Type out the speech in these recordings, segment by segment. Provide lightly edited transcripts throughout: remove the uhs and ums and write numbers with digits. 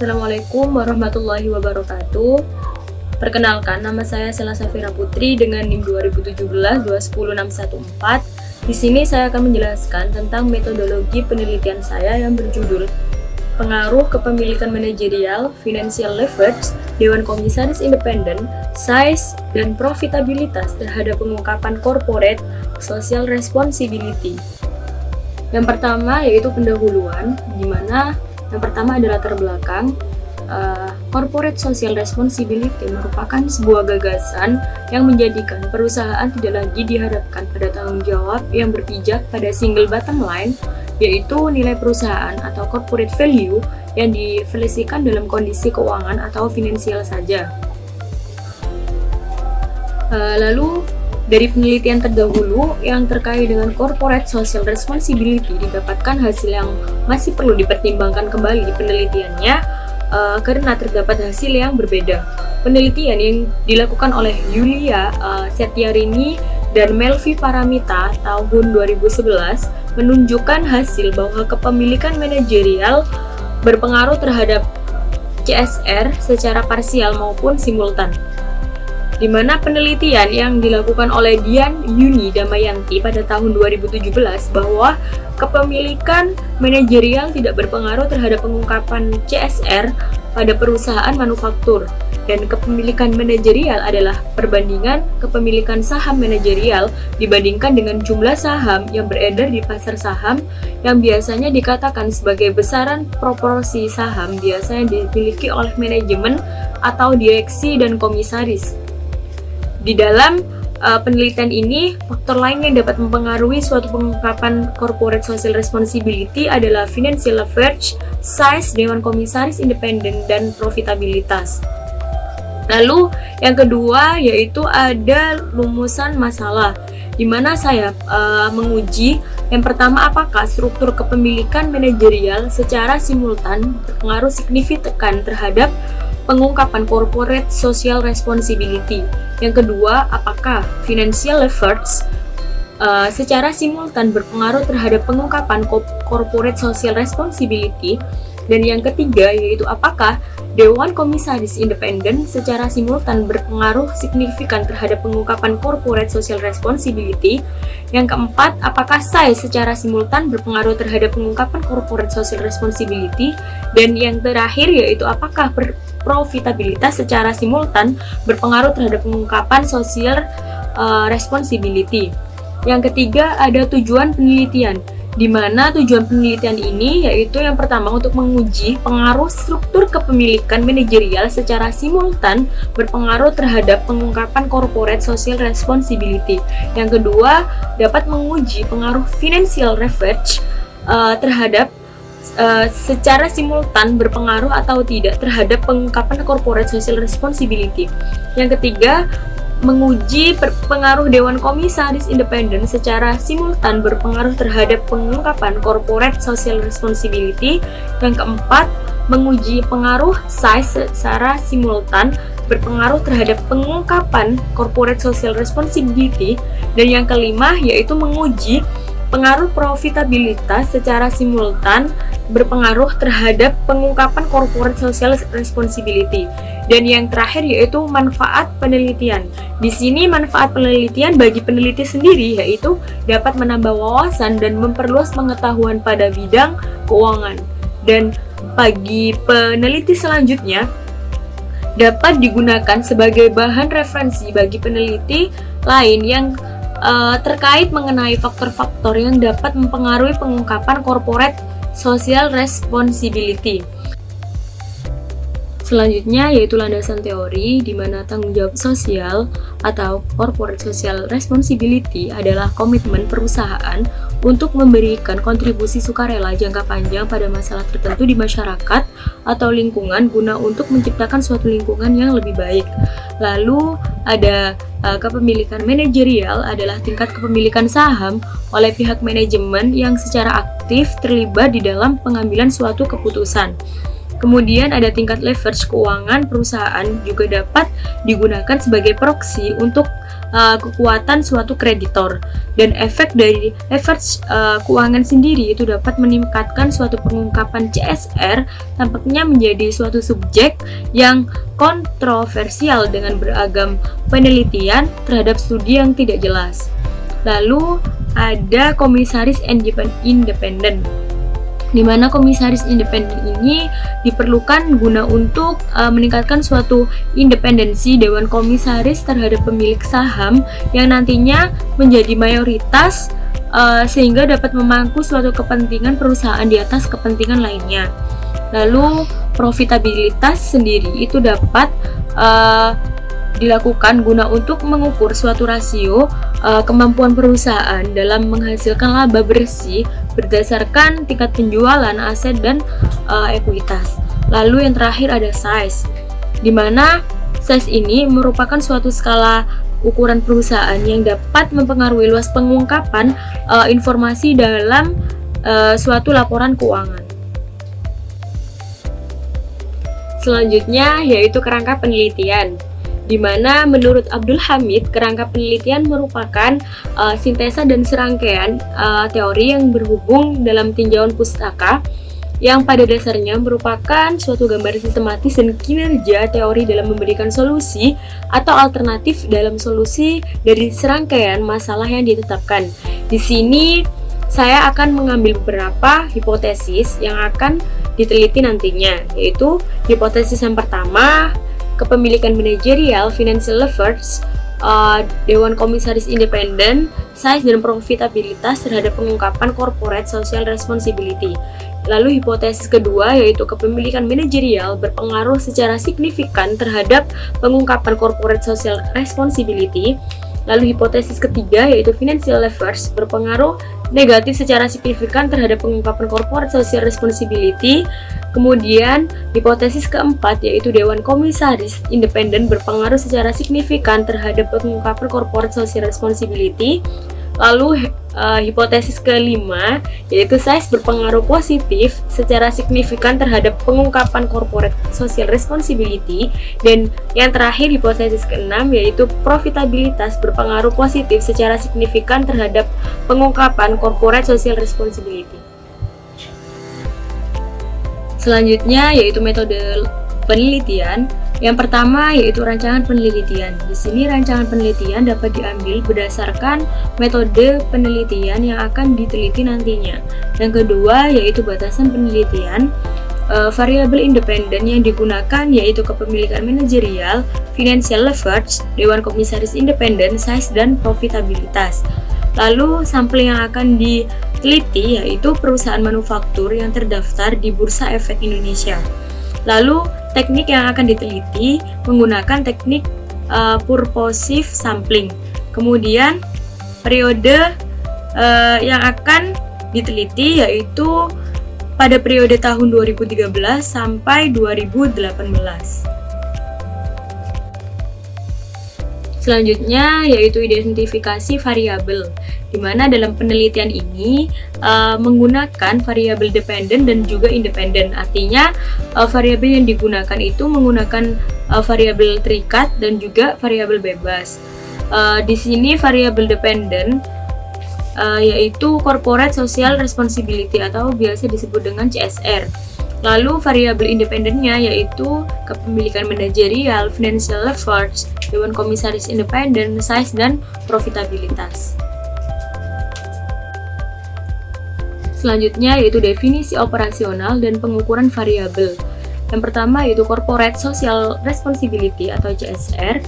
Assalamualaikum warahmatullahi wabarakatuh. Perkenalkan, nama saya Sela Safira Putri dengan NIM 2017-210614. Di sini saya akan menjelaskan tentang metodologi penelitian saya yang berjudul Pengaruh Kepemilikan Manajerial, Financial Leverage, Dewan Komisaris Independen, Size, dan Profitabilitas terhadap pengungkapan Corporate Social Responsibility. Yang pertama yaitu pendahuluan, di mana yang pertama adalah latar belakang. Corporate Social Responsibility merupakan sebuah gagasan yang menjadikan perusahaan tidak lagi dihadapkan pada tanggung jawab yang berpijak pada single bottom line, yaitu nilai perusahaan atau corporate value yang didefinisikan dalam kondisi keuangan atau finansial saja. Lalu dari penelitian terdahulu yang terkait dengan corporate social responsibility didapatkan hasil yang masih perlu dipertimbangkan kembali di penelitiannya karena terdapat hasil yang berbeda. Penelitian yang dilakukan oleh Yulia Setyarini dan Melvi Paramita tahun 2011 menunjukkan hasil bahwa kepemilikan manajerial berpengaruh terhadap CSR secara parsial maupun simultan. Di mana penelitian yang dilakukan oleh Dian Yuni Damayanti pada tahun 2017 bahwa kepemilikan manajerial tidak berpengaruh terhadap pengungkapan CSR pada perusahaan manufaktur, dan kepemilikan manajerial adalah perbandingan kepemilikan saham manajerial dibandingkan dengan jumlah saham yang beredar di pasar saham yang biasanya dikatakan sebagai besaran proporsi saham biasa yang dimiliki oleh manajemen atau direksi dan komisaris. Di dalam penelitian ini, faktor lain yang dapat mempengaruhi suatu pengungkapan corporate social responsibility adalah financial leverage, size, dewan komisaris independen, dan profitabilitas. Lalu yang kedua yaitu ada rumusan masalah, di mana saya menguji yang pertama, apakah struktur kepemilikan manajerial secara simultan berpengaruh signifikan terhadap pengungkapan corporate social responsibility. Yang kedua, apakah financial leverage secara simultan berpengaruh terhadap pengungkapan corporate social responsibility. Dan yang ketiga yaitu apakah Dewan Komisaris Independen secara simultan berpengaruh signifikan terhadap pengungkapan corporate social responsibility. Yang keempat, apakah size secara simultan berpengaruh terhadap pengungkapan corporate social responsibility. Dan yang terakhir yaitu apakah profitabilitas secara simultan berpengaruh terhadap pengungkapan social responsibility. Yang ketiga ada tujuan penelitian, di mana tujuan penelitian ini yaitu yang pertama untuk menguji pengaruh struktur kepemilikan manajerial secara simultan berpengaruh terhadap pengungkapan corporate social responsibility. Yang kedua dapat menguji pengaruh financial leverage terhadap secara simultan berpengaruh atau tidak terhadap pengungkapan corporate social responsibility. Yang ketiga, menguji pengaruh Dewan Komisaris Independen secara simultan berpengaruh terhadap pengungkapan corporate social responsibility. Yang keempat, menguji pengaruh size secara simultan berpengaruh terhadap pengungkapan corporate social responsibility. Dan yang kelima yaitu menguji pengaruh profitabilitas secara simultan berpengaruh terhadap pengungkapan corporate social responsibility. Dan yang terakhir yaitu manfaat penelitian. Di sini manfaat penelitian bagi peneliti sendiri yaitu dapat menambah wawasan dan memperluas pengetahuan pada bidang keuangan. Dan bagi peneliti selanjutnya dapat digunakan sebagai bahan referensi bagi peneliti lain yang terkait mengenai faktor-faktor yang dapat mempengaruhi pengungkapan corporate social responsibility. Selanjutnya yaitu landasan teori, di mana tanggung jawab sosial atau corporate social responsibility adalah komitmen perusahaan untuk memberikan kontribusi sukarela jangka panjang pada masalah tertentu di masyarakat atau lingkungan guna untuk menciptakan suatu lingkungan yang lebih baik. Lalu ada kepemilikan manajerial adalah tingkat kepemilikan saham oleh pihak manajemen yang secara aktif terlibat di dalam pengambilan suatu keputusan. Kemudian ada tingkat leverage keuangan perusahaan juga dapat digunakan sebagai proksi untuk kekuatan suatu kreditor, dan efek dari leverage keuangan sendiri itu dapat meningkatkan suatu pengungkapan CSR tampaknya menjadi suatu subjek yang kontroversial dengan beragam penelitian terhadap studi yang tidak jelas. Lalu ada komisaris independen, di mana komisaris independen ini diperlukan guna untuk meningkatkan suatu independensi dewan komisaris terhadap pemilik saham yang nantinya menjadi mayoritas sehingga dapat memangku suatu kepentingan perusahaan di atas kepentingan lainnya. Lalu profitabilitas sendiri itu dapat dilakukan guna untuk mengukur suatu rasio kemampuan perusahaan dalam menghasilkan laba bersih berdasarkan tingkat penjualan, aset, dan ekuitas. Lalu yang terakhir ada size, di mana size ini merupakan suatu skala ukuran perusahaan yang dapat mempengaruhi luas pengungkapan informasi dalam suatu laporan keuangan. Selanjutnya yaitu kerangka penelitian, di mana menurut Abdul Hamid, kerangka penelitian merupakan sintesa dan serangkaian teori yang berhubung dalam tinjauan pustaka yang pada dasarnya merupakan suatu gambar sistematis dan kinerja teori dalam memberikan solusi atau alternatif dalam solusi dari serangkaian masalah yang ditetapkan. Di sini saya akan mengambil beberapa hipotesis yang akan diteliti nantinya, yaitu hipotesis yang pertama, kepemilikan manajerial, financial leverage, dewan komisaris independen, size dan profitabilitas terhadap pengungkapan corporate social responsibility. Lalu hipotesis kedua yaitu kepemilikan manajerial berpengaruh secara signifikan terhadap pengungkapan corporate social responsibility. Lalu hipotesis ketiga yaitu financial leverage berpengaruh negatif secara signifikan terhadap pengungkapan corporate social responsibility. Kemudian hipotesis keempat yaitu dewan komisaris independen berpengaruh secara signifikan terhadap pengungkapan corporate social responsibility. Lalu hipotesis kelima yaitu size berpengaruh positif secara signifikan terhadap pengungkapan corporate social responsibility. Dan yang terakhir hipotesis keenam yaitu profitabilitas berpengaruh positif secara signifikan terhadap pengungkapan corporate social responsibility. Selanjutnya yaitu metode penelitian. Yang pertama yaitu rancangan penelitian. Di sini rancangan penelitian dapat diambil berdasarkan metode penelitian yang akan diteliti nantinya. Yang kedua yaitu batasan penelitian. Variabel independen yang digunakan yaitu kepemilikan manajerial, financial leverage, dewan komisaris independen, size, dan profitabilitas. Lalu sampel yang akan diteliti yaitu perusahaan manufaktur yang terdaftar di Bursa Efek Indonesia. Lalu teknik yang akan diteliti menggunakan teknik purposive sampling. Kemudian periode yang akan diteliti yaitu pada periode tahun 2013 sampai 2018. Selanjutnya yaitu identifikasi variabel, di mana dalam penelitian ini menggunakan variabel dependen dan juga independen. Artinya variabel yang digunakan itu menggunakan variabel terikat dan juga variabel bebas. Di sini variabel dependen yaitu corporate social responsibility atau biasa disebut dengan CSR. Lalu variabel independennya yaitu kepemilikan manajerial, financial leverage, dewan komisaris independen, size, dan profitabilitas. Selanjutnya yaitu definisi operasional dan pengukuran variabel. Yang pertama yaitu corporate social responsibility atau CSR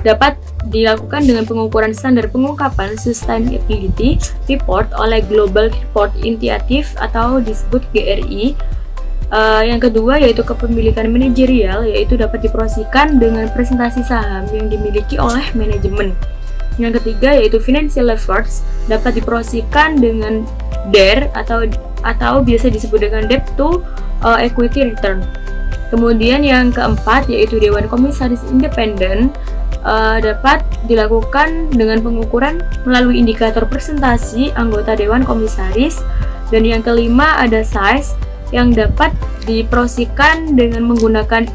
dapat dilakukan dengan pengukuran standar pengungkapan sustainability report oleh Global Report Initiative atau disebut GRI. Yang kedua yaitu kepemilikan manajerial, yaitu dapat dipromosikan dengan presentasi saham yang dimiliki oleh manajemen. Yang ketiga yaitu financial leverage, dapat dipromosikan dengan DER atau biasa disebut dengan debt to equity return. Kemudian yang keempat yaitu dewan komisaris independen, dapat dilakukan dengan pengukuran melalui indikator presentasi anggota dewan komisaris. Dan yang kelima ada size, yang dapat dipromosikan dengan menggunakan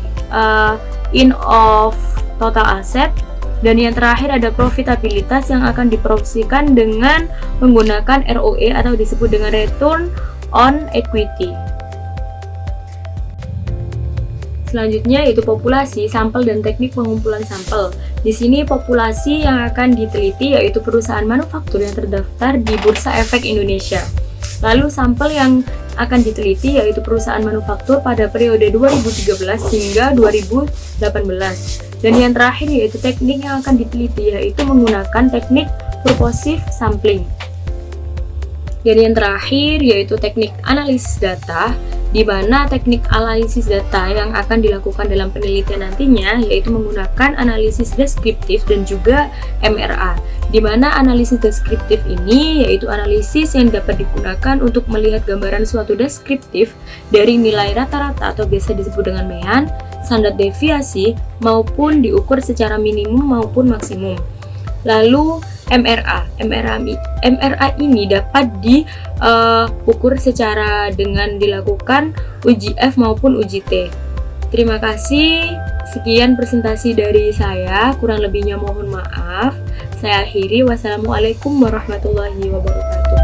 in of total asset, Dan yang terakhir ada profitabilitas yang akan diproyeksikan dengan menggunakan ROE atau disebut dengan Return on Equity. Selanjutnya yaitu populasi, sampel, dan teknik pengumpulan sampel. Di sini populasi yang akan diteliti yaitu perusahaan manufaktur yang terdaftar di Bursa Efek Indonesia. Lalu sampel yang akan diteliti yaitu perusahaan manufaktur pada periode 2013 hingga 2018. Dan yang terakhir yaitu teknik yang akan diteliti yaitu menggunakan teknik purposive sampling. Dan yang terakhir yaitu teknik analisis data, di mana teknik analisis data yang akan dilakukan dalam penelitian nantinya yaitu menggunakan analisis deskriptif dan juga MRA. Di mana analisis deskriptif ini yaitu analisis yang dapat digunakan untuk melihat gambaran suatu deskriptif dari nilai rata-rata atau biasa disebut dengan mean, standar deviasi, maupun diukur secara minimum maupun maksimum. Lalu MRA ini dapat diukur secara dengan dilakukan uji F maupun uji T. Terima kasih, sekian presentasi dari saya, kurang lebihnya mohon maaf. Saya akhiri, wassalamualaikum warahmatullahi wabarakatuh.